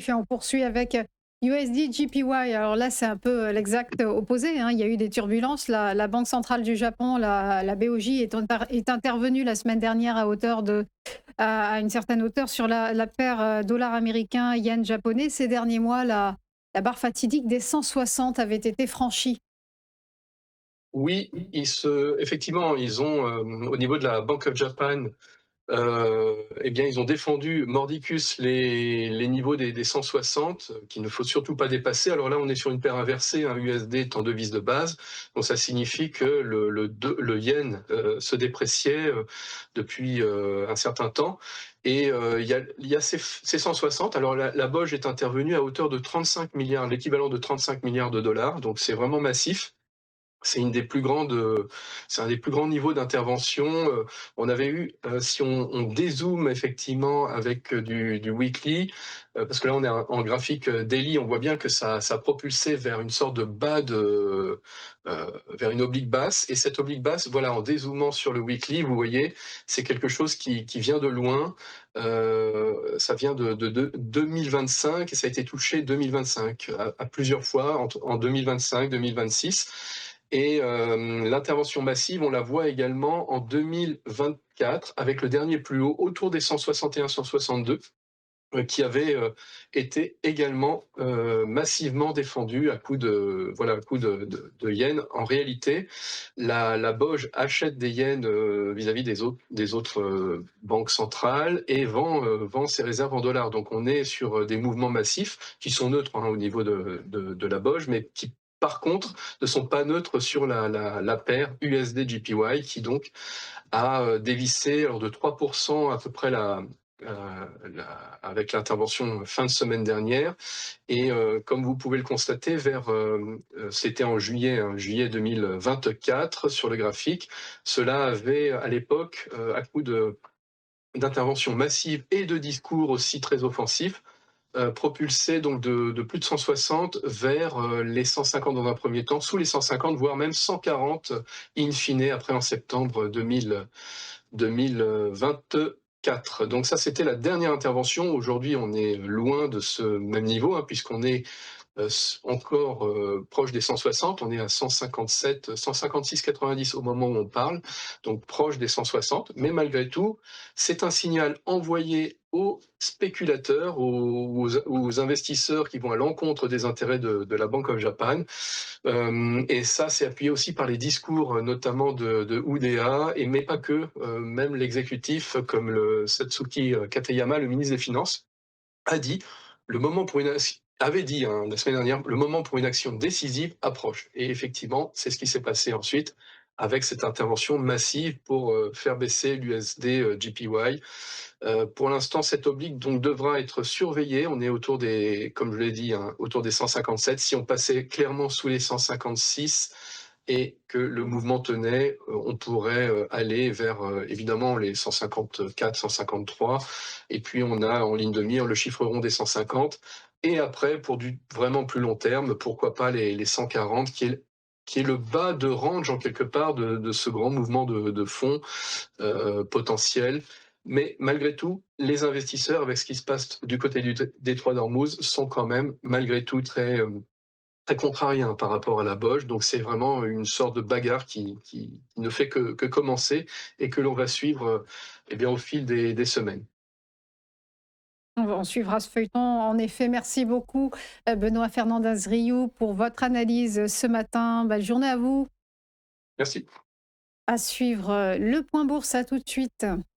On poursuit avec USD JPY. Alors là, c'est un peu l'exact opposé, hein. Il y a eu des turbulences. La Banque centrale du Japon, la BOJ, est intervenue la semaine dernière à une certaine hauteur sur la paire dollar américain, yen japonais. Ces derniers mois, la barre fatidique des 160 avait été franchie. Oui, effectivement, ils ont, au niveau de la Bank of Japan, eh bien, ils ont défendu mordicus les niveaux des 160, qu'il ne faut surtout pas dépasser. Alors là, on est sur une paire inversée, un USD est en devise de base, donc ça signifie que le yen se dépréciait depuis un certain temps. Et il y a ces 160. Alors la BOJ est intervenue à hauteur de 35 milliards, l'équivalent de 35 milliards de dollars, donc c'est vraiment massif. C'est une des plus grandes, c'est un des plus grands niveaux d'intervention. On avait eu, si on dézoome effectivement avec du weekly, parce que là on est en graphique daily, on voit bien que ça propulsait vers une sorte de bas vers une oblique basse. Et cette oblique basse, voilà, en dézoomant sur le weekly, vous voyez, c'est quelque chose qui vient de loin. Ça vient de 2025 et ça a été touché 2025 à plusieurs fois en 2025, 2026. Et l'intervention massive, on la voit également en 2024 avec le dernier plus haut autour des 161-162 qui avait été également massivement défendu à coup de yens. En réalité, la BOJ achète des yens vis-à-vis des autres banques centrales et vend ses réserves en dollars. Donc on est sur des mouvements massifs qui sont neutres au niveau de la BOJ, mais qui par contre ne sont pas neutres sur la paire USD-JPY qui donc a dévissé alors de 3% à peu près avec l'intervention fin de semaine dernière. Et comme vous pouvez le constater, c'était en juillet 2024 sur le graphique, cela avait à l'époque, à coup d'interventions massives et de discours aussi très offensifs, propulsé donc de plus de 160 vers les 150 dans un premier temps, sous les 150, voire même 140 in fine après en septembre 2024. Donc ça, c'était la dernière intervention. Aujourd'hui, on est loin de ce même niveau, hein, puisqu'on est encore proche des 160. On est à 157, 156,90 au moment où on parle, donc proche des 160. Mais malgré tout, c'est un signal envoyé aux spéculateurs, aux investisseurs qui vont à l'encontre des intérêts de la Bank of Japan. Et ça, c'est appuyé aussi par les discours, notamment de Oudéa, et mais pas que, même l'exécutif, comme le Satsuki Katayama, le ministre des Finances, a dit le moment pour une avait dit hein, la semaine dernière, le moment pour une action décisive approche. Et effectivement, c'est ce qui s'est passé ensuite avec cette intervention massive pour faire baisser l'USD JPY. Pour l'instant, cette oblique donc devra être surveillée. On est autour des, comme je l'ai dit, hein, autour des 157. Si on passait clairement sous les 156 et que le mouvement tenait, on pourrait aller vers évidemment les 154, 153. Et puis on a en ligne de mire le chiffre rond des 150. Et après, pour du vraiment plus long terme, pourquoi pas les 140, qui est le bas de range en quelque part de ce grand mouvement de fond potentiel. Mais malgré tout, les investisseurs, avec ce qui se passe du côté du détroit d'Ormuz, sont quand même malgré tout très contrariens par rapport à la BOJ. Donc c'est vraiment une sorte de bagarre qui ne fait que commencer et que l'on va suivre eh bien, au fil des semaines. On suivra ce feuilleton. En effet, merci beaucoup, Benoît Fernandez-Riou, pour votre analyse ce matin. Belle journée à vous. Merci. À suivre le point bourse. À tout de suite.